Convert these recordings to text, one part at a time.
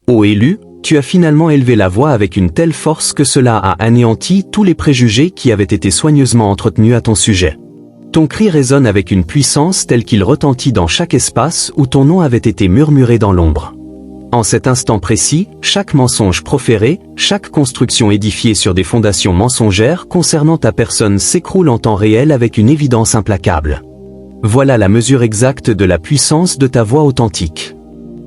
Ô élu, tu as finalement élevé la voix avec une telle force que cela a anéanti tous les préjugés qui avaient été soigneusement entretenus à ton sujet. Ton cri résonne avec une puissance telle qu'il retentit dans chaque espace où ton nom avait été murmuré dans l'ombre. En cet instant précis, chaque mensonge proféré, chaque construction édifiée sur des fondations mensongères concernant ta personne s'écroule en temps réel avec une évidence implacable. Voilà la mesure exacte de la puissance de ta voix authentique.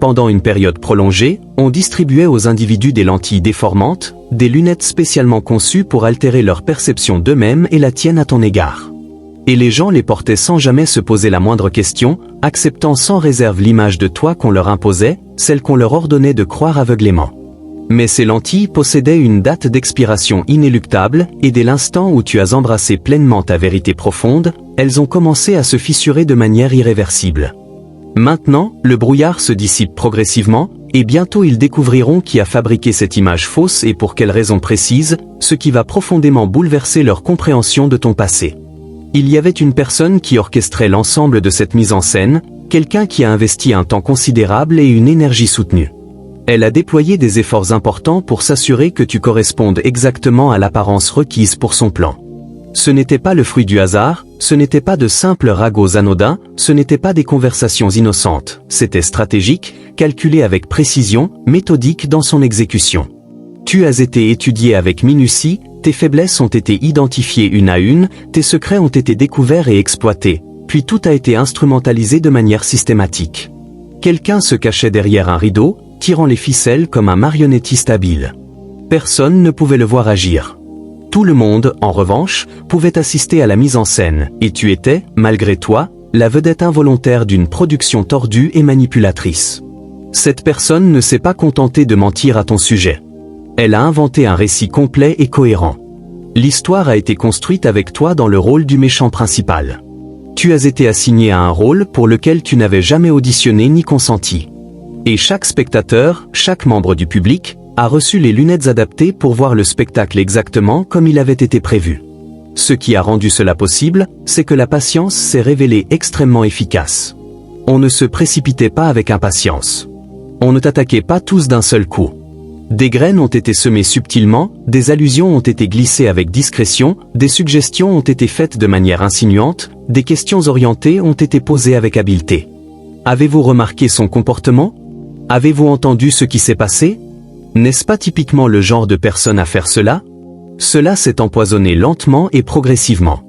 Pendant une période prolongée, on distribuait aux individus des lentilles déformantes, des lunettes spécialement conçues pour altérer leur perception d'eux-mêmes et la tienne à ton égard. Et les gens les portaient sans jamais se poser la moindre question, acceptant sans réserve l'image de toi qu'on leur imposait, celle qu'on leur ordonnait de croire aveuglément. Mais ces lentilles possédaient une date d'expiration inéluctable, et dès l'instant où tu as embrassé pleinement ta vérité profonde, elles ont commencé à se fissurer de manière irréversible. Maintenant, le brouillard se dissipe progressivement, et bientôt ils découvriront qui a fabriqué cette image fausse et pour quelle raison précise, ce qui va profondément bouleverser leur compréhension de ton passé. Il y avait une personne qui orchestrait l'ensemble de cette mise en scène, quelqu'un qui a investi un temps considérable et une énergie soutenue. Elle a déployé des efforts importants pour s'assurer que tu correspondes exactement à l'apparence requise pour son plan. Ce n'était pas le fruit du hasard, ce n'était pas de simples ragots anodins, ce n'était pas des conversations innocentes, c'était stratégique, calculé avec précision, méthodique dans son exécution. Tu as été étudié avec minutie, tes faiblesses ont été identifiées une à une, tes secrets ont été découverts et exploités, puis tout a été instrumentalisé de manière systématique. Quelqu'un se cachait derrière un rideau, tirant les ficelles comme un marionnettiste habile. Personne ne pouvait le voir agir. Tout le monde, en revanche, pouvait assister à la mise en scène, et tu étais, malgré toi, la vedette involontaire d'une production tordue et manipulatrice. Cette personne ne s'est pas contentée de mentir à ton sujet. Elle a inventé un récit complet et cohérent. L'histoire a été construite avec toi dans le rôle du méchant principal. Tu as été assigné à un rôle pour lequel tu n'avais jamais auditionné ni consenti. Et chaque spectateur, chaque membre du public, a reçu les lunettes adaptées pour voir le spectacle exactement comme il avait été prévu. Ce qui a rendu cela possible, c'est que la patience s'est révélée extrêmement efficace. On ne se précipitait pas avec impatience. On ne t'attaquait pas tous d'un seul coup. Des graines ont été semées subtilement, des allusions ont été glissées avec discrétion, des suggestions ont été faites de manière insinuante, des questions orientées ont été posées avec habileté. Avez-vous remarqué son comportement? Avez-vous entendu ce qui s'est passé? N'est-ce pas typiquement le genre de personne à faire cela? Cela s'est empoisonné lentement et progressivement.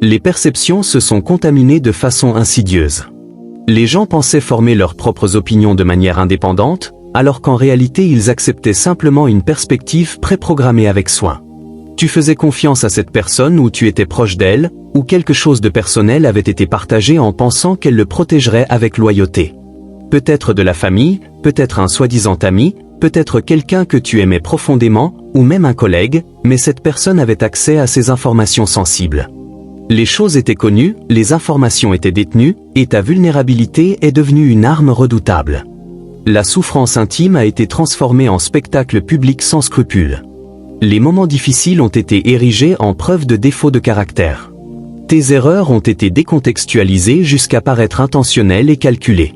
Les perceptions se sont contaminées de façon insidieuse. Les gens pensaient former leurs propres opinions de manière indépendante, alors qu'en réalité ils acceptaient simplement une perspective préprogrammée avec soin. Tu faisais confiance à cette personne ou tu étais proche d'elle, ou quelque chose de personnel avait été partagé en pensant qu'elle le protégerait avec loyauté. Peut-être de la famille, peut-être un soi-disant ami, peut-être quelqu'un que tu aimais profondément, ou même un collègue, mais cette personne avait accès à ces informations sensibles. Les choses étaient connues, les informations étaient détenues, et ta vulnérabilité est devenue une arme redoutable. La souffrance intime a été transformée en spectacle public sans scrupule. Les moments difficiles ont été érigés en preuve de défaut de caractère. Tes erreurs ont été décontextualisées jusqu'à paraître intentionnelles et calculées.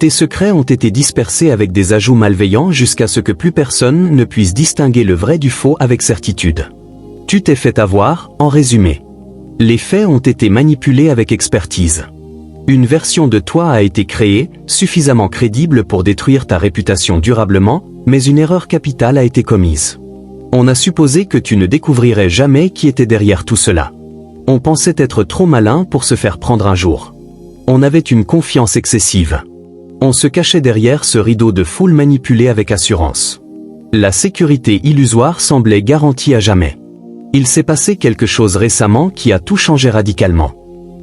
Tes secrets ont été dispersés avec des ajouts malveillants jusqu'à ce que plus personne ne puisse distinguer le vrai du faux avec certitude. Tu t'es fait avoir, en résumé. Les faits ont été manipulés avec expertise. Une version de toi a été créée, suffisamment crédible pour détruire ta réputation durablement, mais une erreur capitale a été commise. On a supposé que tu ne découvrirais jamais qui était derrière tout cela. On pensait être trop malin pour se faire prendre un jour. On avait une confiance excessive. On se cachait derrière ce rideau de foule manipulé avec assurance. La sécurité illusoire semblait garantie à jamais. Il s'est passé quelque chose récemment qui a tout changé radicalement.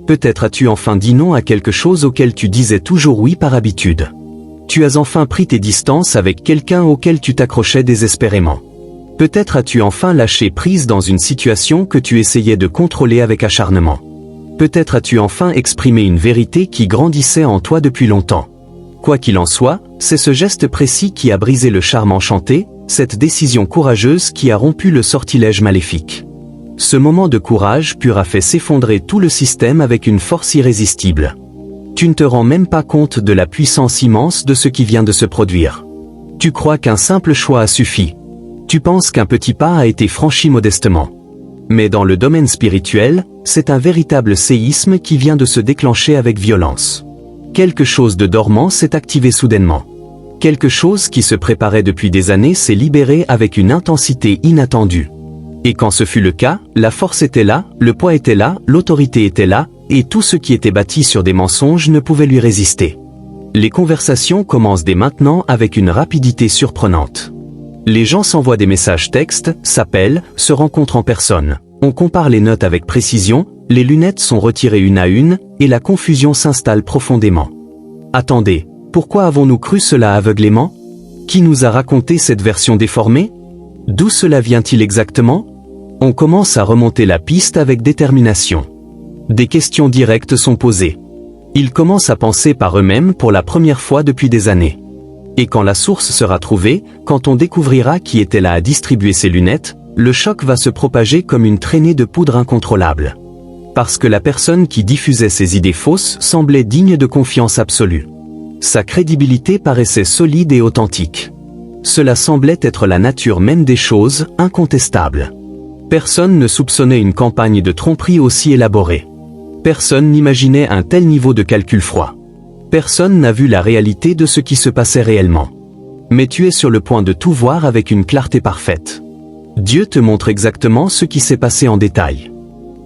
Peut-être as-tu enfin dit non à quelque chose auquel tu disais toujours oui par habitude. Tu as enfin pris tes distances avec quelqu'un auquel tu t'accrochais désespérément. Peut-être as-tu enfin lâché prise dans une situation que tu essayais de contrôler avec acharnement. Peut-être as-tu enfin exprimé une vérité qui grandissait en toi depuis longtemps. Quoi qu'il en soit, c'est ce geste précis qui a brisé le charme enchanté, cette décision courageuse qui a rompu le sortilège maléfique. Ce moment de courage pur a fait s'effondrer tout le système avec une force irrésistible. Tu ne te rends même pas compte de la puissance immense de ce qui vient de se produire. Tu crois qu'un simple choix a suffi. Tu penses qu'un petit pas a été franchi modestement. Mais dans le domaine spirituel, c'est un véritable séisme qui vient de se déclencher avec violence. Quelque chose de dormant s'est activé soudainement. Quelque chose qui se préparait depuis des années s'est libéré avec une intensité inattendue. Et quand ce fut le cas, la force était là, le poids était là, l'autorité était là, et tout ce qui était bâti sur des mensonges ne pouvait lui résister. Les conversations commencent dès maintenant avec une rapidité surprenante. Les gens s'envoient des messages textes, s'appellent, se rencontrent en personne. On compare les notes avec précision, les lunettes sont retirées une à une, et la confusion s'installe profondément. Attendez, pourquoi avons-nous cru cela aveuglément? Qui nous a raconté cette version déformée? D'où cela vient-il exactement? On commence à remonter la piste avec détermination. Des questions directes sont posées. Ils commencent à penser par eux-mêmes pour la première fois depuis des années. Et quand la source sera trouvée, quand on découvrira qui était là à distribuer ces lunettes, le choc va se propager comme une traînée de poudre incontrôlable. Parce que la personne qui diffusait ces idées fausses semblait digne de confiance absolue. Sa crédibilité paraissait solide et authentique. Cela semblait être la nature même des choses, incontestable. Personne ne soupçonnait une campagne de tromperie aussi élaborée. Personne n'imaginait un tel niveau de calcul froid. Personne n'a vu la réalité de ce qui se passait réellement. Mais tu es sur le point de tout voir avec une clarté parfaite. Dieu te montre exactement ce qui s'est passé en détail.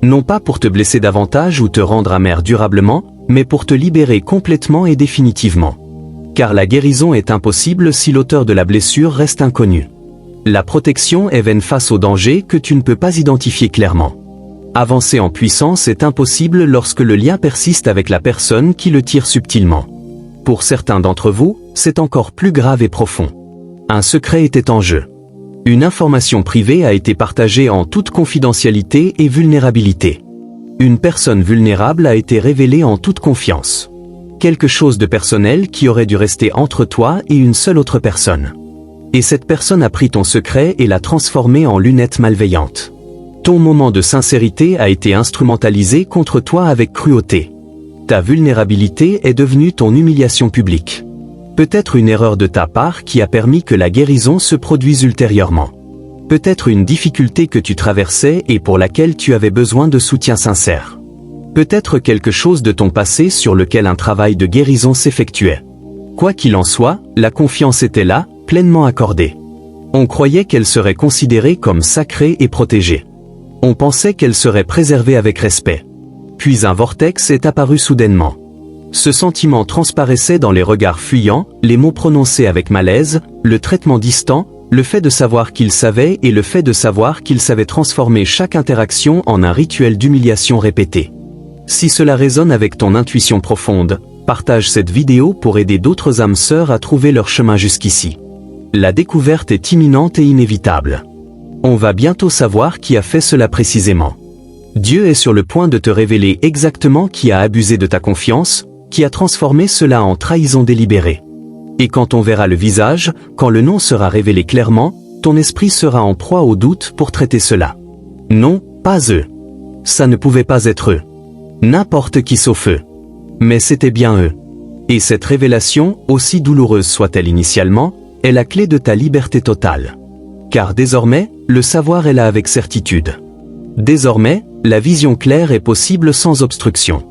Non pas pour te blesser davantage ou te rendre amer durablement, mais pour te libérer complètement et définitivement. Car la guérison est impossible si l'auteur de la blessure reste inconnu. La protection est vaine face au danger que tu ne peux pas identifier clairement. Avancer en puissance est impossible lorsque le lien persiste avec la personne qui le tire subtilement. Pour certains d'entre vous, c'est encore plus grave et profond. Un secret était en jeu. Une information privée a été partagée en toute confidentialité et vulnérabilité. Une personne vulnérable a été révélée en toute confiance. Quelque chose de personnel qui aurait dû rester entre toi et une seule autre personne. Et cette personne a pris ton secret et l'a transformé en lunette malveillante. Ton moment de sincérité a été instrumentalisé contre toi avec cruauté. Ta vulnérabilité est devenue ton humiliation publique. Peut-être une erreur de ta part qui a permis que la guérison se produise ultérieurement. Peut-être une difficulté que tu traversais et pour laquelle tu avais besoin de soutien sincère. Peut-être quelque chose de ton passé sur lequel un travail de guérison s'effectuait. Quoi qu'il en soit, la confiance était là, pleinement accordée. On croyait qu'elle serait considérée comme sacrée et protégée. On pensait qu'elle serait préservée avec respect. Puis un vortex est apparu soudainement. Ce sentiment transparaissait dans les regards fuyants, les mots prononcés avec malaise, le traitement distant, le fait de savoir qu'il savait et le fait de savoir qu'il savait transformer chaque interaction en un rituel d'humiliation répété. Si cela résonne avec ton intuition profonde, partage cette vidéo pour aider d'autres âmes sœurs à trouver leur chemin jusqu'ici. La découverte est imminente et inévitable. On va bientôt savoir qui a fait cela précisément. Dieu est sur le point de te révéler exactement qui a abusé de ta confiance, qui a transformé cela en trahison délibérée. Et quand on verra le visage, quand le nom sera révélé clairement, ton esprit sera en proie au doute pour traiter cela. Non, pas eux. Ça ne pouvait pas être eux. N'importe qui sauf eux. Mais c'était bien eux. Et cette révélation, aussi douloureuse soit-elle initialement, est la clé de ta liberté totale. Car désormais, le savoir est là avec certitude. Désormais, la vision claire est possible sans obstruction.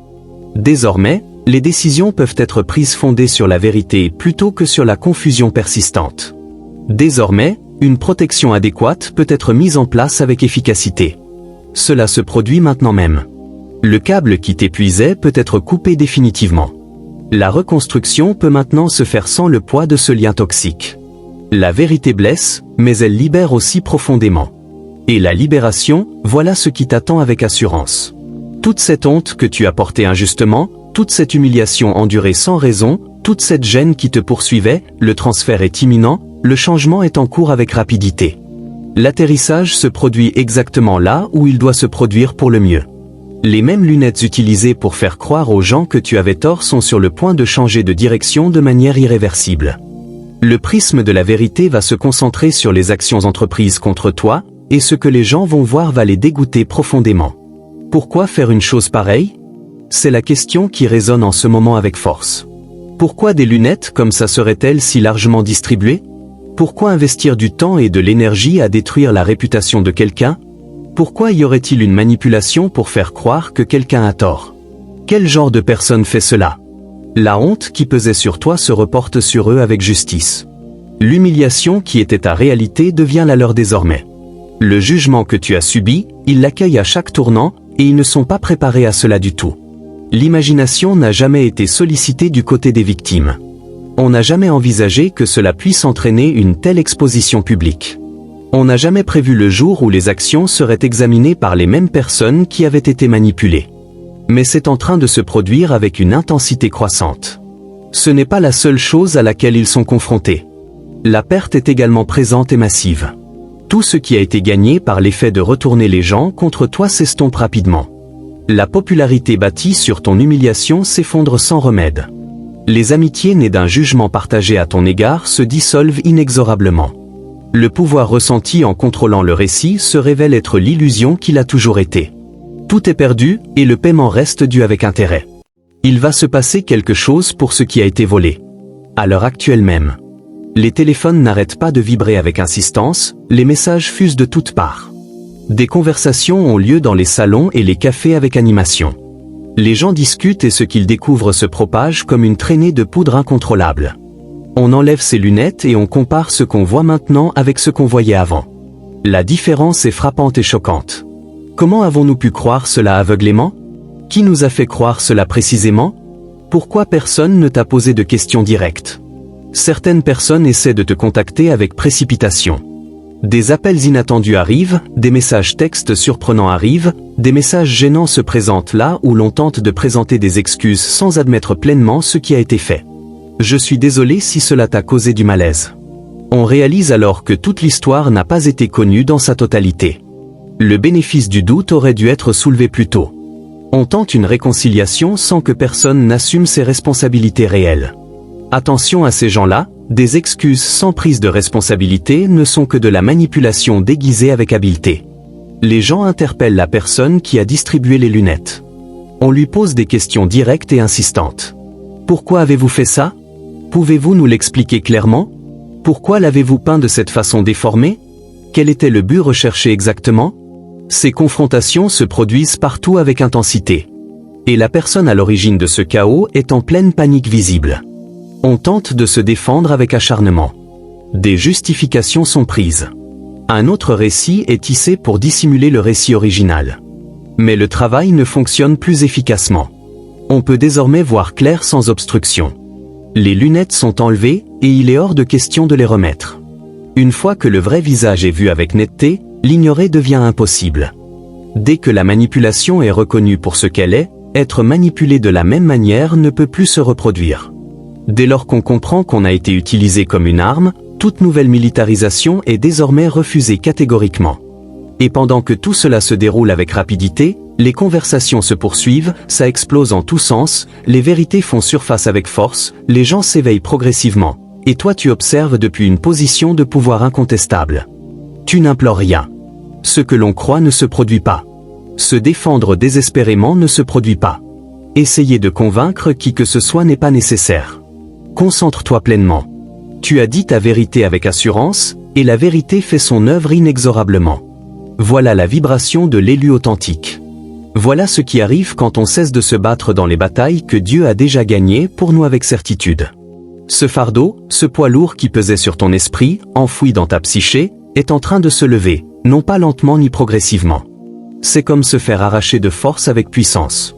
Désormais, les décisions peuvent être prises fondées sur la vérité plutôt que sur la confusion persistante. Désormais, une protection adéquate peut être mise en place avec efficacité. Cela se produit maintenant même. Le câble qui t'épuisait peut être coupé définitivement. La reconstruction peut maintenant se faire sans le poids de ce lien toxique. La vérité blesse, mais elle libère aussi profondément. Et la libération, voilà ce qui t'attend avec assurance. Toute cette honte que tu as portée injustement, toute cette humiliation endurée sans raison, toute cette gêne qui te poursuivait, le transfert est imminent, le changement est en cours avec rapidité. L'atterrissage se produit exactement là où il doit se produire pour le mieux. Les mêmes lunettes utilisées pour faire croire aux gens que tu avais tort sont sur le point de changer de direction de manière irréversible. Le prisme de la vérité va se concentrer sur les actions entreprises contre toi, et ce que les gens vont voir va les dégoûter profondément. Pourquoi faire une chose pareille? C'est la question qui résonne en ce moment avec force. Pourquoi des lunettes comme ça seraient-elles si largement distribuées? Pourquoi investir du temps et de l'énergie à détruire la réputation de quelqu'un? Pourquoi y aurait-il une manipulation pour faire croire que quelqu'un a tort? Quel genre de personne fait cela? La honte qui pesait sur toi se reporte sur eux avec justice. L'humiliation qui était ta réalité devient la leur désormais. Le jugement que tu as subi, ils l'accueillent à chaque tournant, et ils ne sont pas préparés à cela du tout. L'imagination n'a jamais été sollicitée du côté des victimes. On n'a jamais envisagé que cela puisse entraîner une telle exposition publique. On n'a jamais prévu le jour où les actions seraient examinées par les mêmes personnes qui avaient été manipulées. Mais c'est en train de se produire avec une intensité croissante. Ce n'est pas la seule chose à laquelle ils sont confrontés. La perte est également présente et massive. Tout ce qui a été gagné par l'effet de retourner les gens contre toi s'estompe rapidement. La popularité bâtie sur ton humiliation s'effondre sans remède. Les amitiés nées d'un jugement partagé à ton égard se dissolvent inexorablement. Le pouvoir ressenti en contrôlant le récit se révèle être l'illusion qu'il a toujours été. Tout est perdu, et le paiement reste dû avec intérêt. Il va se passer quelque chose pour ce qui a été volé. À l'heure actuelle même. Les téléphones n'arrêtent pas de vibrer avec insistance, les messages fusent de toutes parts. Des conversations ont lieu dans les salons et les cafés avec animation. Les gens discutent et ce qu'ils découvrent se propage comme une traînée de poudre incontrôlable. On enlève ses lunettes et on compare ce qu'on voit maintenant avec ce qu'on voyait avant. La différence est frappante et choquante. Comment avons-nous pu croire cela aveuglément? Qui nous a fait croire cela précisément? Pourquoi personne ne t'a posé de questions directes? Certaines personnes essaient de te contacter avec précipitation. Des appels inattendus arrivent, des messages textes surprenants arrivent, des messages gênants se présentent là où l'on tente de présenter des excuses sans admettre pleinement ce qui a été fait. Je suis désolé si cela t'a causé du malaise. On réalise alors que toute l'histoire n'a pas été connue dans sa totalité. Le bénéfice du doute aurait dû être soulevé plus tôt. On tente une réconciliation sans que personne n'assume ses responsabilités réelles. Attention à ces gens-là, des excuses sans prise de responsabilité ne sont que de la manipulation déguisée avec habileté. Les gens interpellent la personne qui a distribué les lunettes. On lui pose des questions directes et insistantes. Pourquoi avez-vous fait ça? Pouvez-vous nous l'expliquer clairement? Pourquoi l'avez-vous peint de cette façon déformée? Quel était le but recherché exactement? Ces confrontations se produisent partout avec intensité. Et la personne à l'origine de ce chaos est en pleine panique visible. On tente de se défendre avec acharnement. Des justifications sont prises. Un autre récit est tissé pour dissimuler le récit original. Mais le travail ne fonctionne plus efficacement. On peut désormais voir clair sans obstruction. Les lunettes sont enlevées, et il est hors de question de les remettre. Une fois que le vrai visage est vu avec netteté, l'ignorer devient impossible. Dès que la manipulation est reconnue pour ce qu'elle est, être manipulé de la même manière ne peut plus se reproduire. Dès lors qu'on comprend qu'on a été utilisé comme une arme, toute nouvelle militarisation est désormais refusée catégoriquement. Et pendant que tout cela se déroule avec rapidité, les conversations se poursuivent, ça explose en tous sens, les vérités font surface avec force, les gens s'éveillent progressivement. Et toi tu observes depuis une position de pouvoir incontestable. Tu n'implores rien. Ce que l'on croit ne se produit pas. Se défendre désespérément ne se produit pas. Essayer de convaincre qui que ce soit n'est pas nécessaire. Concentre-toi pleinement. Tu as dit ta vérité avec assurance, et la vérité fait son œuvre inexorablement. Voilà la vibration de l'élu authentique. Voilà ce qui arrive quand on cesse de se battre dans les batailles que Dieu a déjà gagnées pour nous avec certitude. Ce fardeau, ce poids lourd qui pesait sur ton esprit, enfoui dans ta psyché, est en train de se lever, non pas lentement ni progressivement. C'est comme se faire arracher de force avec puissance.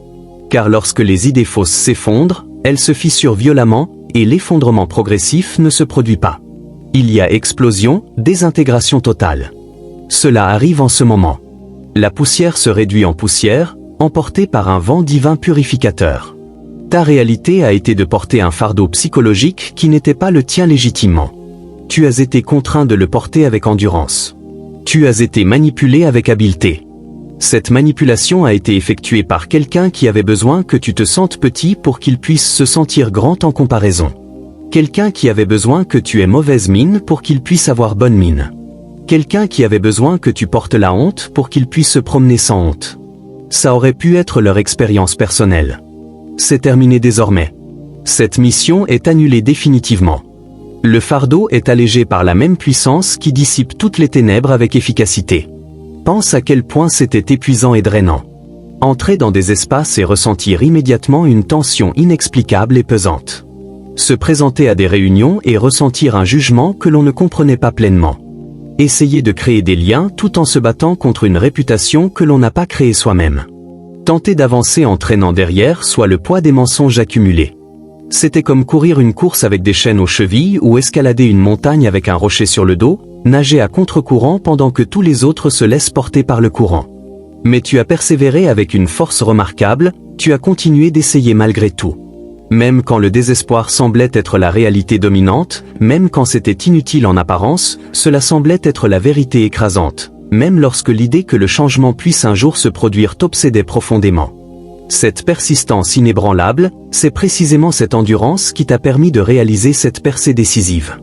Car lorsque les idées fausses s'effondrent, elles se fissurent violemment, et l'effondrement progressif ne se produit pas. Il y a explosion, désintégration totale. Cela arrive en ce moment. La poussière se réduit en poussière, emportée par un vent divin purificateur. Ta réalité a été de porter un fardeau psychologique qui n'était pas le tien légitimement. Tu as été contraint de le porter avec endurance. Tu as été manipulé avec habileté. Cette manipulation a été effectuée par quelqu'un qui avait besoin que tu te sentes petit pour qu'il puisse se sentir grand en comparaison. Quelqu'un qui avait besoin que tu aies mauvaise mine pour qu'il puisse avoir bonne mine. Quelqu'un qui avait besoin que tu portes la honte pour qu'il puisse se promener sans honte. Ça aurait pu être leur expérience personnelle. C'est terminé désormais. Cette mission est annulée définitivement. Le fardeau est allégé par la même puissance qui dissipe toutes les ténèbres avec efficacité. Pense à quel point c'était épuisant et drainant. Entrer dans des espaces et ressentir immédiatement une tension inexplicable et pesante. Se présenter à des réunions et ressentir un jugement que l'on ne comprenait pas pleinement. Essayer de créer des liens tout en se battant contre une réputation que l'on n'a pas créée soi-même. Tenter d'avancer en traînant derrière soi le poids des mensonges accumulés. C'était comme courir une course avec des chaînes aux chevilles ou escalader une montagne avec un rocher sur le dos, nager à contre-courant pendant que tous les autres se laissent porter par le courant. Mais tu as persévéré avec une force remarquable, tu as continué d'essayer malgré tout. Même quand le désespoir semblait être la réalité dominante, même quand c'était inutile en apparence, cela semblait être la vérité écrasante, même lorsque l'idée que le changement puisse un jour se produire t'obsédait profondément. Cette persistance inébranlable, c'est précisément cette endurance qui t'a permis de réaliser cette percée décisive.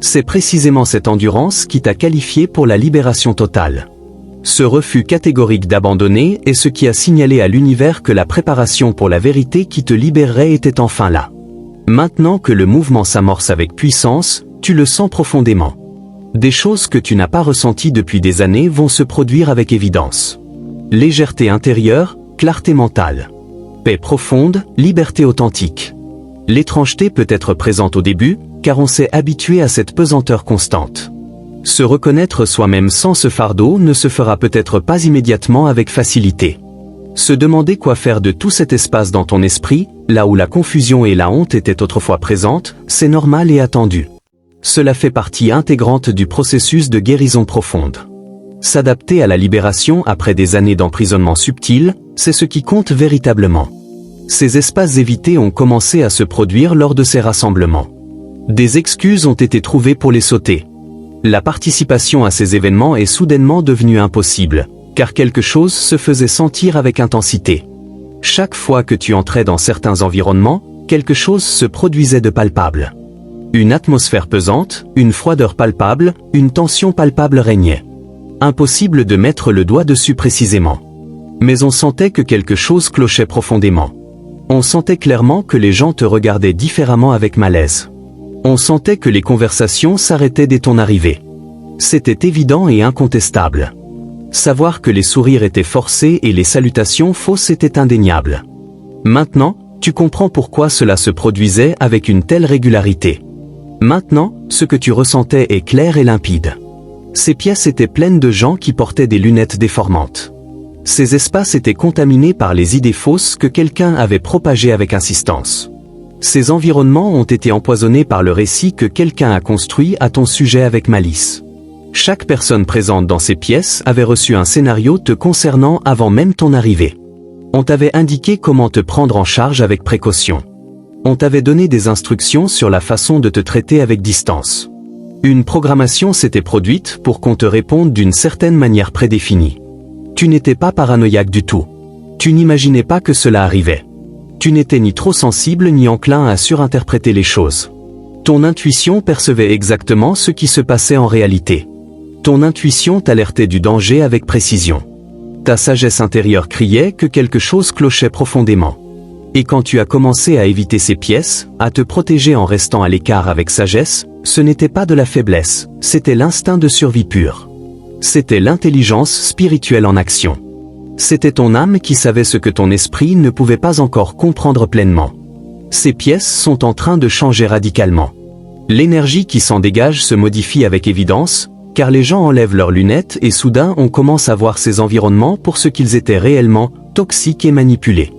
C'est précisément cette endurance qui t'a qualifié pour la libération totale. Ce refus catégorique d'abandonner est ce qui a signalé à l'univers que la préparation pour la vérité qui te libérerait était enfin là. Maintenant que le mouvement s'amorce avec puissance, tu le sens profondément. Des choses que tu n'as pas ressenties depuis des années vont se produire avec évidence. Légèreté intérieure, clarté mentale. Paix profonde, liberté authentique. L'étrangeté peut être présente au début, car on s'est habitué à cette pesanteur constante. Se reconnaître soi-même sans ce fardeau ne se fera peut-être pas immédiatement avec facilité. Se demander quoi faire de tout cet espace dans ton esprit, là où la confusion et la honte étaient autrefois présentes, c'est normal et attendu. Cela fait partie intégrante du processus de guérison profonde. S'adapter à la libération après des années d'emprisonnement subtil, c'est ce qui compte véritablement. Ces espaces évités ont commencé à se produire lors de ces rassemblements. Des excuses ont été trouvées pour les sauter. La participation à ces événements est soudainement devenue impossible, car quelque chose se faisait sentir avec intensité. Chaque fois que tu entrais dans certains environnements, quelque chose se produisait de palpable. Une atmosphère pesante, une froideur palpable, une tension palpable régnait. Impossible de mettre le doigt dessus précisément. Mais on sentait que quelque chose clochait profondément. On sentait clairement que les gens te regardaient différemment avec malaise. On sentait que les conversations s'arrêtaient dès ton arrivée. C'était évident et incontestable. Savoir que les sourires étaient forcés et les salutations fausses était indéniable. Maintenant, tu comprends pourquoi cela se produisait avec une telle régularité. Maintenant, ce que tu ressentais est clair et limpide. Ces pièces étaient pleines de gens qui portaient des lunettes déformantes. Ces espaces étaient contaminés par les idées fausses que quelqu'un avait propagées avec insistance. Ces environnements ont été empoisonnés par le récit que quelqu'un a construit à ton sujet avec malice. Chaque personne présente dans ces pièces avait reçu un scénario te concernant avant même ton arrivée. On t'avait indiqué comment te prendre en charge avec précaution. On t'avait donné des instructions sur la façon de te traiter avec distance. Une programmation s'était produite pour qu'on te réponde d'une certaine manière prédéfinie. Tu n'étais pas paranoïaque du tout. Tu n'imaginais pas que cela arrivait. Tu n'étais ni trop sensible ni enclin à surinterpréter les choses. Ton intuition percevait exactement ce qui se passait en réalité. Ton intuition t'alertait du danger avec précision. Ta sagesse intérieure criait que quelque chose clochait profondément. Et quand tu as commencé à éviter ces pièces, à te protéger en restant à l'écart avec sagesse, ce n'était pas de la faiblesse, c'était l'instinct de survie pur. C'était l'intelligence spirituelle en action. C'était ton âme qui savait ce que ton esprit ne pouvait pas encore comprendre pleinement. Ces pièces sont en train de changer radicalement. L'énergie qui s'en dégage se modifie avec évidence, car les gens enlèvent leurs lunettes et soudain on commence à voir ces environnements pour ce qu'ils étaient réellement, toxiques et manipulés.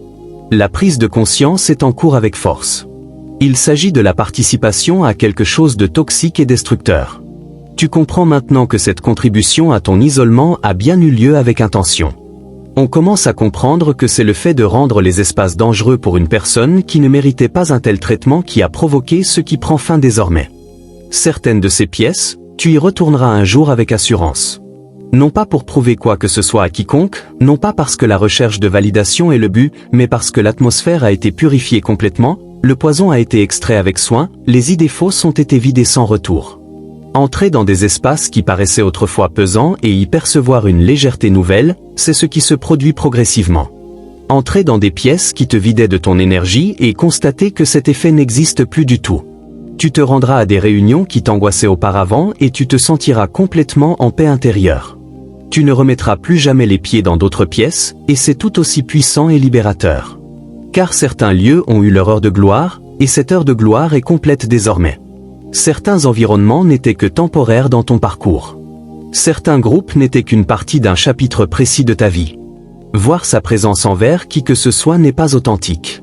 La prise de conscience est en cours avec force. Il s'agit de la participation à quelque chose de toxique et destructeur. Tu comprends maintenant que cette contribution à ton isolement a bien eu lieu avec intention. On commence à comprendre que c'est le fait de rendre les espaces dangereux pour une personne qui ne méritait pas un tel traitement qui a provoqué ce qui prend fin désormais. Certaines de ces pièces, tu y retourneras un jour avec assurance. Non pas pour prouver quoi que ce soit à quiconque, non pas parce que la recherche de validation est le but, mais parce que l'atmosphère a été purifiée complètement, le poison a été extrait avec soin, les idées fausses ont été vidées sans retour. Entrer dans des espaces qui paraissaient autrefois pesants et y percevoir une légèreté nouvelle, c'est ce qui se produit progressivement. Entrer dans des pièces qui te vidaient de ton énergie et constater que cet effet n'existe plus du tout. Tu te rendras à des réunions qui t'angoissaient auparavant et tu te sentiras complètement en paix intérieure. Tu ne remettras plus jamais les pieds dans d'autres pièces, et c'est tout aussi puissant et libérateur. Car certains lieux ont eu leur heure de gloire, et cette heure de gloire est complète désormais. Certains environnements n'étaient que temporaires dans ton parcours. Certains groupes n'étaient qu'une partie d'un chapitre précis de ta vie. Voir sa présence envers qui que ce soit n'est pas authentique.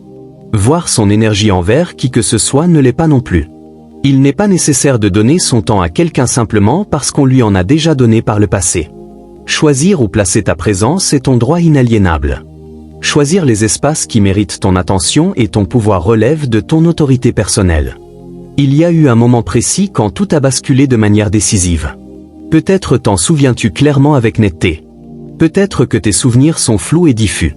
Voir son énergie envers qui que ce soit ne l'est pas non plus. Il n'est pas nécessaire de donner son temps à quelqu'un simplement parce qu'on lui en a déjà donné par le passé. Choisir où placer ta présence est ton droit inaliénable. Choisir les espaces qui méritent ton attention et ton pouvoir relève de ton autorité personnelle. Il y a eu un moment précis quand tout a basculé de manière décisive. Peut-être t'en souviens-tu clairement avec netteté. Peut-être que tes souvenirs sont flous et diffus.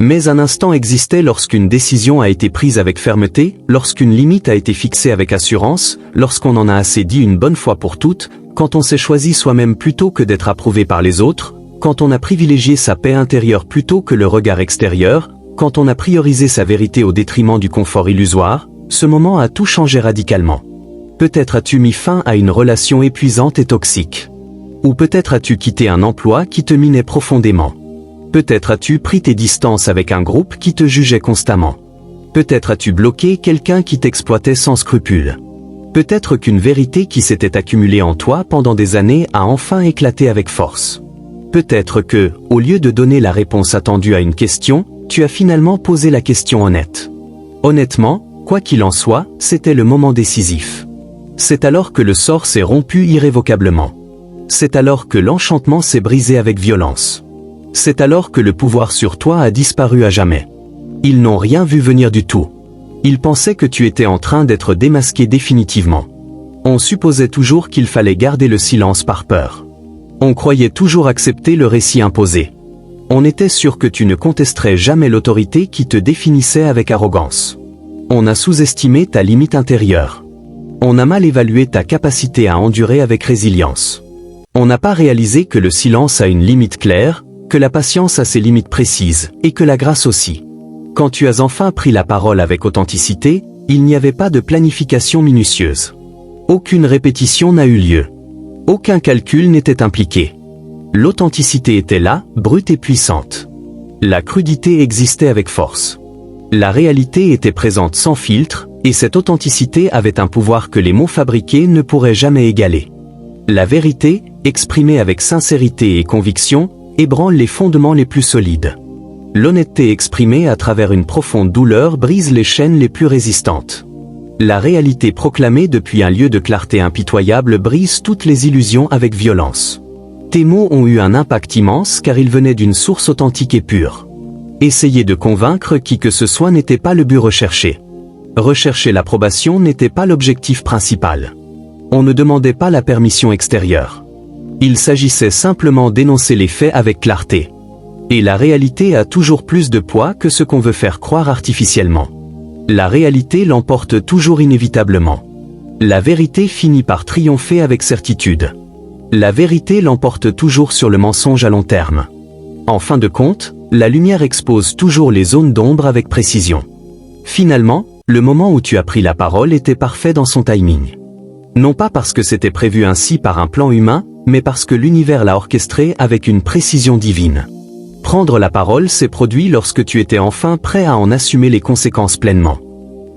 Mais un instant existait lorsqu'une décision a été prise avec fermeté, lorsqu'une limite a été fixée avec assurance, lorsqu'on en a assez dit une bonne fois pour toutes, quand on s'est choisi soi-même plutôt que d'être approuvé par les autres, quand on a privilégié sa paix intérieure plutôt que le regard extérieur, quand on a priorisé sa vérité au détriment du confort illusoire, ce moment a tout changé radicalement. Peut-être as-tu mis fin à une relation épuisante et toxique. Ou peut-être as-tu quitté un emploi qui te minait profondément. Peut-être as-tu pris tes distances avec un groupe qui te jugeait constamment. Peut-être as-tu bloqué quelqu'un qui t'exploitait sans scrupule. Peut-être qu'une vérité qui s'était accumulée en toi pendant des années a enfin éclaté avec force. Peut-être que, au lieu de donner la réponse attendue à une question, tu as finalement posé la question honnête. Honnêtement, quoi qu'il en soit, c'était le moment décisif. C'est alors que le sort s'est rompu irrévocablement. C'est alors que l'enchantement s'est brisé avec violence. C'est alors que le pouvoir sur toi a disparu à jamais. Ils n'ont rien vu venir du tout. Ils pensaient que tu étais en train d'être démasqué définitivement. On supposait toujours qu'il fallait garder le silence par peur. On croyait toujours accepter le récit imposé. On était sûr que tu ne contesterais jamais l'autorité qui te définissait avec arrogance. On a sous-estimé ta limite intérieure. On a mal évalué ta capacité à endurer avec résilience. On n'a pas réalisé que le silence a une limite claire, que la patience a ses limites précises, et que la grâce aussi. Quand tu as enfin pris la parole avec authenticité, il n'y avait pas de planification minutieuse. Aucune répétition n'a eu lieu. Aucun calcul n'était impliqué. L'authenticité était là, brute et puissante. La crudité existait avec force. La réalité était présente sans filtre, et cette authenticité avait un pouvoir que les mots fabriqués ne pourraient jamais égaler. La vérité, exprimée avec sincérité et conviction, ébranle les fondements les plus solides. L'honnêteté exprimée à travers une profonde douleur brise les chaînes les plus résistantes. La réalité proclamée depuis un lieu de clarté impitoyable brise toutes les illusions avec violence. Tes mots ont eu un impact immense car ils venaient d'une source authentique et pure. Essayer de convaincre qui que ce soit n'était pas le but recherché. Rechercher l'approbation n'était pas l'objectif principal. On ne demandait pas la permission extérieure. Il s'agissait simplement d'énoncer les faits avec clarté. Et la réalité a toujours plus de poids que ce qu'on veut faire croire artificiellement. La réalité l'emporte toujours inévitablement. La vérité finit par triompher avec certitude. La vérité l'emporte toujours sur le mensonge à long terme. En fin de compte, la lumière expose toujours les zones d'ombre avec précision. Finalement, le moment où tu as pris la parole était parfait dans son timing. Non pas parce que c'était prévu ainsi par un plan humain, mais parce que l'univers l'a orchestré avec une précision divine. Prendre la parole s'est produit lorsque tu étais enfin prêt à en assumer les conséquences pleinement.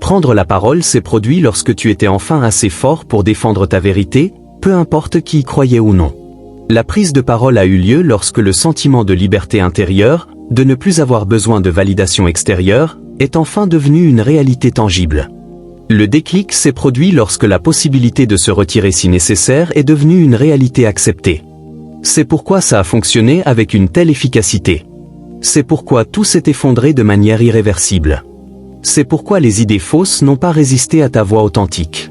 Prendre la parole s'est produit lorsque tu étais enfin assez fort pour défendre ta vérité, peu importe qui y croyait ou non. La prise de parole a eu lieu lorsque le sentiment de liberté intérieure, de ne plus avoir besoin de validation extérieure, est enfin devenu une réalité tangible. Le déclic s'est produit lorsque la possibilité de se retirer si nécessaire est devenue une réalité acceptée. C'est pourquoi ça a fonctionné avec une telle efficacité. C'est pourquoi tout s'est effondré de manière irréversible. C'est pourquoi les idées fausses n'ont pas résisté à ta voix authentique.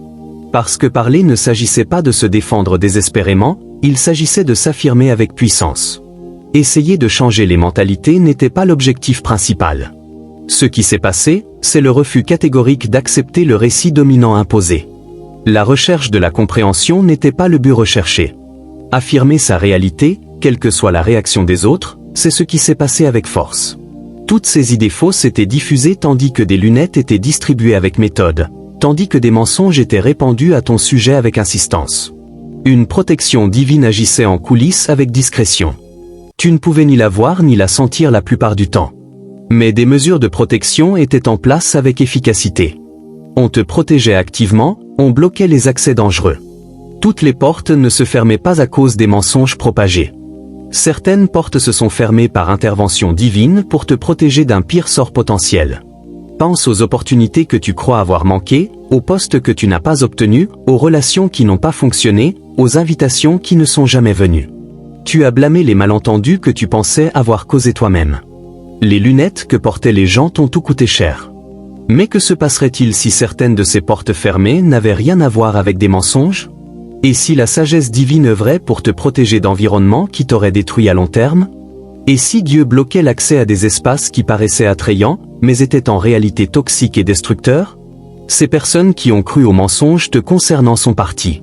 Parce que parler ne s'agissait pas de se défendre désespérément, il s'agissait de s'affirmer avec puissance. Essayer de changer les mentalités n'était pas l'objectif principal. Ce qui s'est passé, c'est le refus catégorique d'accepter le récit dominant imposé. La recherche de la compréhension n'était pas le but recherché. Affirmer sa réalité, quelle que soit la réaction des autres, c'est ce qui s'est passé avec force. Toutes ces idées fausses étaient diffusées tandis que des lunettes étaient distribuées avec méthode. tandis que des mensonges étaient répandus à ton sujet avec insistance. Une protection divine agissait en coulisses avec discrétion. Tu ne pouvais ni la voir ni la sentir la plupart du temps. Mais des mesures de protection étaient en place avec efficacité. On te protégeait activement, on bloquait les accès dangereux. Toutes les portes ne se fermaient pas à cause des mensonges propagés. Certaines portes se sont fermées par intervention divine pour te protéger d'un pire sort potentiel. Pense aux opportunités que tu crois avoir manquées, aux postes que tu n'as pas obtenus, aux relations qui n'ont pas fonctionné, aux invitations qui ne sont jamais venues. Tu as blâmé les malentendus que tu pensais avoir causés toi-même. Les lunettes que portaient les gens t'ont tout coûté cher. Mais que se passerait-il si certaines de ces portes fermées n'avaient rien à voir avec des mensonges? Et si la sagesse divine œuvrait pour te protéger d'environnements qui t'auraient détruit à long terme? Et si Dieu bloquait l'accès à des espaces qui paraissaient attrayants, mais étaient en réalité toxiques et destructeurs? Ces personnes qui ont cru aux mensonges te concernant sont parties.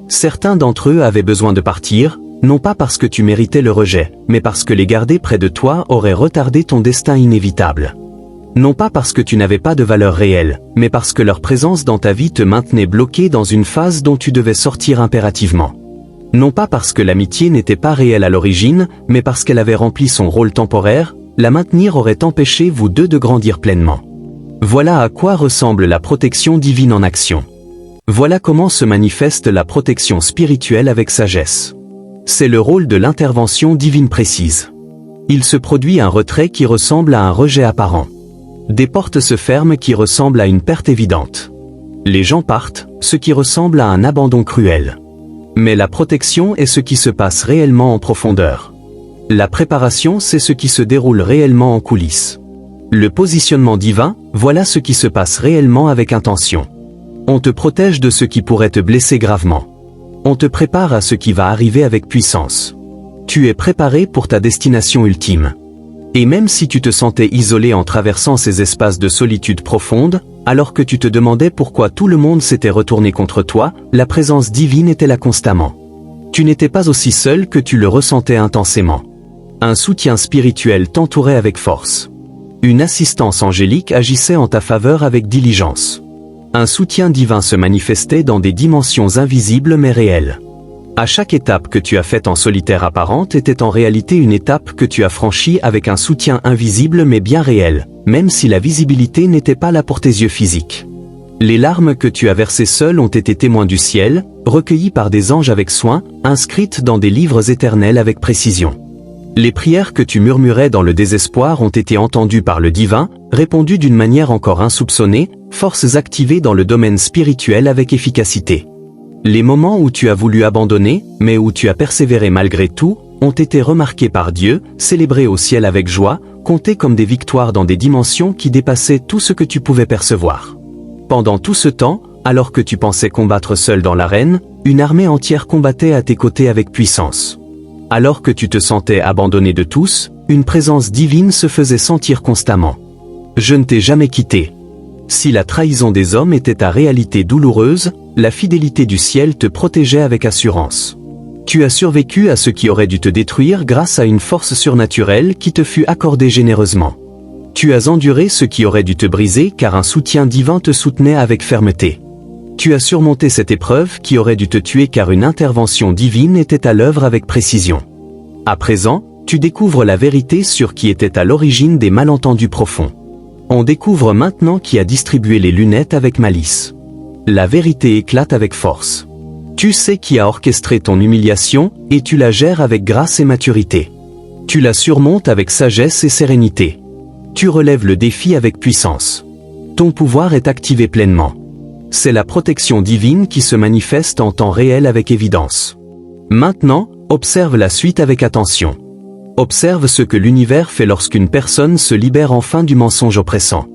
Certains d'entre eux avaient besoin de partir, non pas parce que tu méritais le rejet, mais parce que les garder près de toi aurait retardé ton destin inévitable. Non pas parce que tu n'avais pas de valeur réelle, mais parce que leur présence dans ta vie te maintenait bloqué dans une phase dont tu devais sortir impérativement. Non pas parce que l'amitié n'était pas réelle à l'origine, mais parce qu'elle avait rempli son rôle temporaire, la maintenir aurait empêché vous deux de grandir pleinement. Voilà à quoi ressemble la protection divine en action. Voilà comment se manifeste la protection spirituelle avec sagesse. C'est le rôle de l'intervention divine précise. Il se produit un retrait qui ressemble à un rejet apparent. Des portes se ferment qui ressemblent à une perte évidente. Les gens partent, ce qui ressemble à un abandon cruel. Mais la protection est ce qui se passe réellement en profondeur. La préparation, c'est ce qui se déroule réellement en coulisses. Le positionnement divin, voilà ce qui se passe réellement avec intention. On te protège de ce qui pourrait te blesser gravement. On te prépare à ce qui va arriver avec puissance. Tu es préparé pour ta destination ultime. Et même si tu te sentais isolé en traversant ces espaces de solitude profonde, alors que tu te demandais pourquoi tout le monde s'était retourné contre toi, la présence divine était là constamment. Tu n'étais pas aussi seul que tu le ressentais intensément. Un soutien spirituel t'entourait avec force. Une assistance angélique agissait en ta faveur avec diligence. Un soutien divin se manifestait dans des dimensions invisibles mais réelles. À chaque étape que tu as faite en solitaire apparente était en réalité une étape que tu as franchie avec un soutien invisible mais bien réel, même si la visibilité n'était pas là pour tes yeux physiques. Les larmes que tu as versées seul ont été témoins du ciel, recueillies par des anges avec soin, inscrites dans des livres éternels avec précision. Les prières que tu murmurais dans le désespoir ont été entendues par le divin, répondues d'une manière encore insoupçonnée, forces activées dans le domaine spirituel avec efficacité. Les moments où tu as voulu abandonner, mais où tu as persévéré malgré tout, ont été remarqués par Dieu, célébrés au ciel avec joie, comptés comme des victoires dans des dimensions qui dépassaient tout ce que tu pouvais percevoir. Pendant tout ce temps, alors que tu pensais combattre seul dans l'arène, une armée entière combattait à tes côtés avec puissance. Alors que tu te sentais abandonné de tous, une présence divine se faisait sentir constamment. Je ne t'ai jamais quitté. Si la trahison des hommes était ta réalité douloureuse, la fidélité du ciel te protégeait avec assurance. Tu as survécu à ce qui aurait dû te détruire grâce à une force surnaturelle qui te fut accordée généreusement. Tu as enduré ce qui aurait dû te briser car un soutien divin te soutenait avec fermeté. Tu as surmonté cette épreuve qui aurait dû te tuer car une intervention divine était à l'œuvre avec précision. À présent, tu découvres la vérité sur qui était à l'origine des malentendus profonds. On découvre maintenant qui a distribué les lunettes avec malice. La vérité éclate avec force. Tu sais qui a orchestré ton humiliation, et tu la gères avec grâce et maturité. Tu la surmontes avec sagesse et sérénité. Tu relèves le défi avec puissance. Ton pouvoir est activé pleinement. C'est la protection divine qui se manifeste en temps réel avec évidence. Maintenant, observe la suite avec attention. Observe ce que l'univers fait lorsqu'une personne se libère enfin du mensonge oppressant.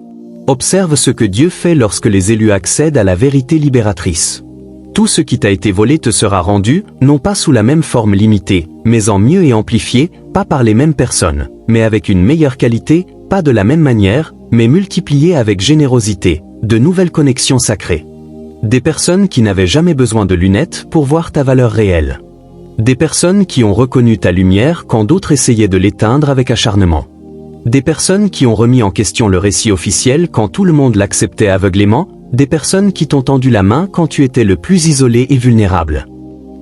Observe ce que Dieu fait lorsque les élus accèdent à la vérité libératrice. Tout ce qui t'a été volé te sera rendu, non pas sous la même forme limitée, mais en mieux et amplifié, pas par les mêmes personnes, mais avec une meilleure qualité, pas de la même manière, mais multiplié avec générosité, de nouvelles connexions sacrées. Des personnes qui n'avaient jamais besoin de lunettes pour voir ta valeur réelle. Des personnes qui ont reconnu ta lumière quand d'autres essayaient de l'éteindre avec acharnement. Des personnes qui ont remis en question le récit officiel quand tout le monde l'acceptait aveuglément, des personnes qui t'ont tendu la main quand tu étais le plus isolé et vulnérable.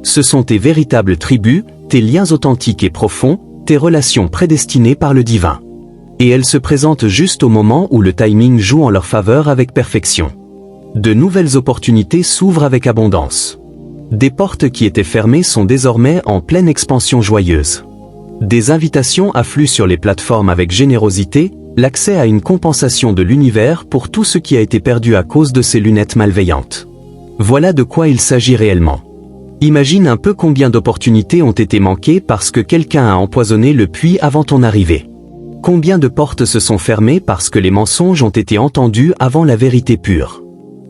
Ce sont tes véritables tribus, tes liens authentiques et profonds, tes relations prédestinées par le divin. Et elles se présentent juste au moment où le timing joue en leur faveur avec perfection. De nouvelles opportunités s'ouvrent avec abondance. Des portes qui étaient fermées sont désormais en pleine expansion joyeuse. Des invitations affluent sur les plateformes avec générosité, l'accès à une compensation de l'univers pour tout ce qui a été perdu à cause de ces lunettes malveillantes. Voilà de quoi il s'agit réellement. Imagine un peu combien d'opportunités ont été manquées parce que quelqu'un a empoisonné le puits avant ton arrivée. Combien de portes se sont fermées parce que les mensonges ont été entendus avant la vérité pure.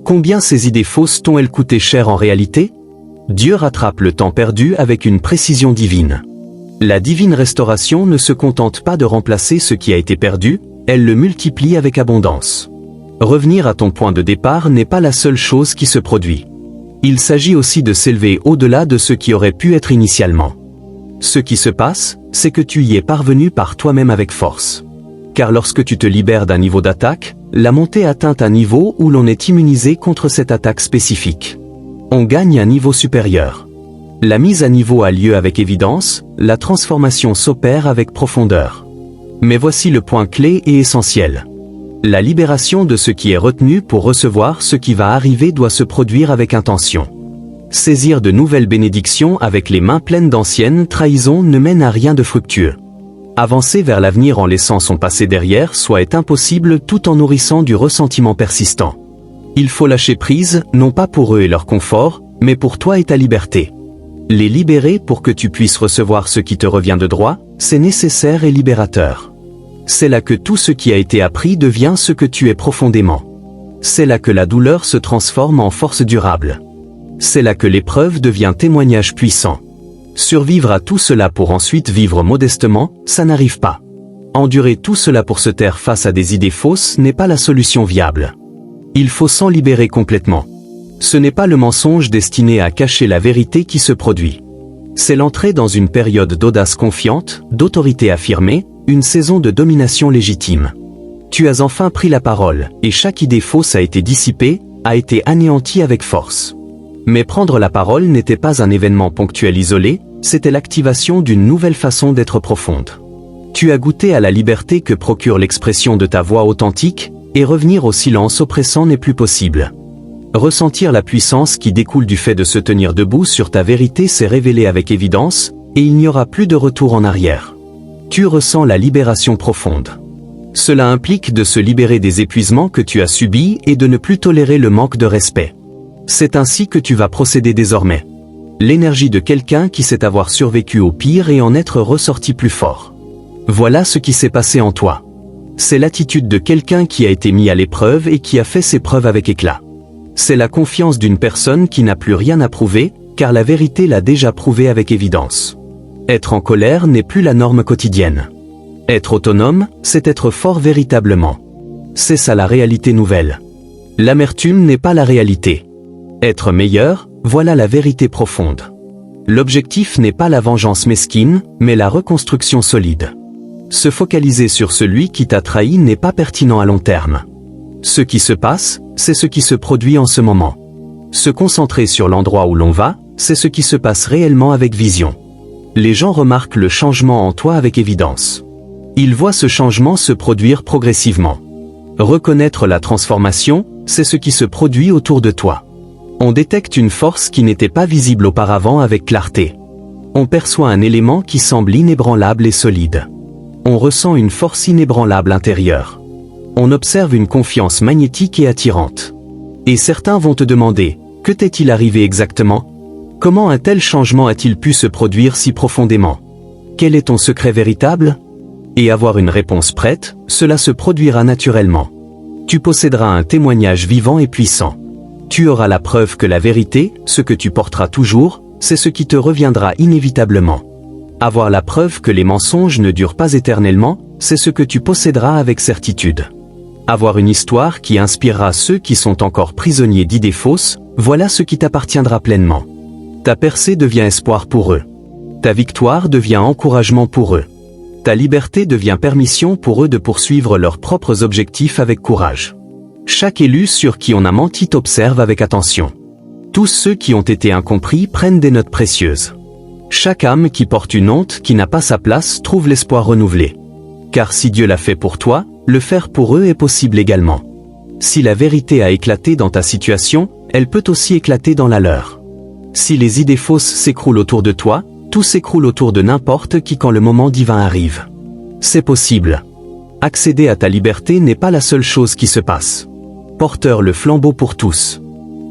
Combien ces idées fausses t'ont-elles coûté cher en réalité? Dieu rattrape le temps perdu avec une précision divine. La divine restauration ne se contente pas de remplacer ce qui a été perdu, elle le multiplie avec abondance. Revenir à ton point de départ n'est pas la seule chose qui se produit. Il s'agit aussi de s'élever au-delà de ce qui aurait pu être initialement. Ce qui se passe, c'est que tu y es parvenu par toi-même avec force. Car lorsque tu te libères d'un niveau d'attaque, la montée atteint un niveau où l'on est immunisé contre cette attaque spécifique. On gagne un niveau supérieur. La mise à niveau a lieu avec évidence, la transformation s'opère avec profondeur. Mais voici le point clé et essentiel. La libération de ce qui est retenu pour recevoir ce qui va arriver doit se produire avec intention. Saisir de nouvelles bénédictions avec les mains pleines d'anciennes trahisons ne mène à rien de fructueux. Avancer vers l'avenir en laissant son passé derrière soi est impossible tout en nourrissant du ressentiment persistant. Il faut lâcher prise, non pas pour eux et leur confort, mais pour toi et ta liberté. Les libérer pour que tu puisses recevoir ce qui te revient de droit, c'est nécessaire et libérateur. C'est là que tout ce qui a été appris devient ce que tu es profondément. C'est là que la douleur se transforme en force durable. C'est là que l'épreuve devient témoignage puissant. Survivre à tout cela pour ensuite vivre modestement, ça n'arrive pas. Endurer tout cela pour se taire face à des idées fausses n'est pas la solution viable. Il faut s'en libérer complètement. Ce n'est pas le mensonge destiné à cacher la vérité qui se produit. C'est l'entrée dans une période d'audace confiante, d'autorité affirmée, une saison de domination légitime. Tu as enfin pris la parole, et chaque idée fausse a été dissipée, a été anéantie avec force. Mais prendre la parole n'était pas un événement ponctuel isolé, c'était l'activation d'une nouvelle façon d'être profonde. Tu as goûté à la liberté que procure l'expression de ta voix authentique, et revenir au silence oppressant n'est plus possible. Ressentir la puissance qui découle du fait de se tenir debout sur ta vérité s'est révélé avec évidence, et il n'y aura plus de retour en arrière. Tu ressens la libération profonde. Cela implique de se libérer des épuisements que tu as subis et de ne plus tolérer le manque de respect. C'est ainsi que tu vas procéder désormais. L'énergie de quelqu'un qui sait avoir survécu au pire et en être ressorti plus fort. Voilà ce qui s'est passé en toi. C'est l'attitude de quelqu'un qui a été mis à l'épreuve et qui a fait ses preuves avec éclat. C'est la confiance d'une personne qui n'a plus rien à prouver, car la vérité l'a déjà prouvé avec évidence. Être en colère n'est plus la norme quotidienne. Être autonome, c'est être fort véritablement. C'est ça la réalité nouvelle. L'amertume n'est pas la réalité. Être meilleur, voilà la vérité profonde. L'objectif n'est pas la vengeance mesquine, mais la reconstruction solide. Se focaliser sur celui qui t'a trahi n'est pas pertinent à long terme. Ce qui se passe, c'est ce qui se produit en ce moment. Se concentrer sur l'endroit où l'on va, c'est ce qui se passe réellement avec vision. Les gens remarquent le changement en toi avec évidence. Ils voient ce changement se produire progressivement. Reconnaître la transformation, c'est ce qui se produit autour de toi. On détecte une force qui n'était pas visible auparavant avec clarté. On perçoit un élément qui semble inébranlable et solide. On ressent une force inébranlable intérieure. On observe une confiance magnétique et attirante. Et certains vont te demander, que t'est-il arrivé exactement? Comment un tel changement a-t-il pu se produire si profondément? Quel est ton secret véritable? Et avoir une réponse prête, cela se produira naturellement. Tu posséderas un témoignage vivant et puissant. Tu auras la preuve que la vérité, ce que tu porteras toujours, c'est ce qui te reviendra inévitablement. Avoir la preuve que les mensonges ne durent pas éternellement, c'est ce que tu posséderas avec certitude. Avoir une histoire qui inspirera ceux qui sont encore prisonniers d'idées fausses, voilà ce qui t'appartiendra pleinement. Ta percée devient espoir pour eux. Ta victoire devient encouragement pour eux. Ta liberté devient permission pour eux de poursuivre leurs propres objectifs avec courage. Chaque élu sur qui on a menti t'observe avec attention. Tous ceux qui ont été incompris prennent des notes précieuses. Chaque âme qui porte une honte qui n'a pas sa place trouve l'espoir renouvelé. Car si Dieu l'a fait pour toi, le faire pour eux est possible également. Si la vérité a éclaté dans ta situation, elle peut aussi éclater dans la leur. Si les idées fausses s'écroulent autour de toi, tout s'écroule autour de n'importe qui quand le moment divin arrive. C'est possible. Accéder à ta liberté n'est pas la seule chose qui se passe. Porteur le flambeau pour tous.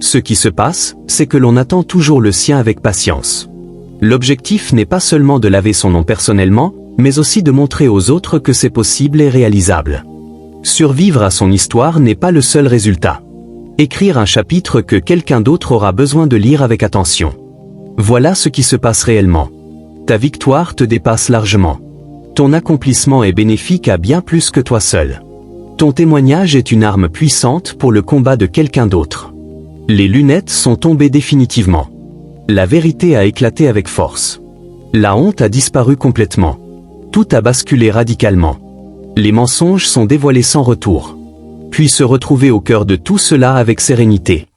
Ce qui se passe, c'est que l'on attend toujours le sien avec patience. L'objectif n'est pas seulement de laver son nom personnellement, mais aussi de montrer aux autres que c'est possible et réalisable. Survivre à son histoire n'est pas le seul résultat. Écrire un chapitre que quelqu'un d'autre aura besoin de lire avec attention. Voilà ce qui se passe réellement. Ta victoire te dépasse largement. Ton accomplissement est bénéfique à bien plus que toi seul. Ton témoignage est une arme puissante pour le combat de quelqu'un d'autre. Les lunettes sont tombées définitivement. La vérité a éclaté avec force. La honte a disparu complètement. Tout a basculé radicalement. Les mensonges sont dévoilés sans retour. Puis se retrouver au cœur de tout cela avec sérénité.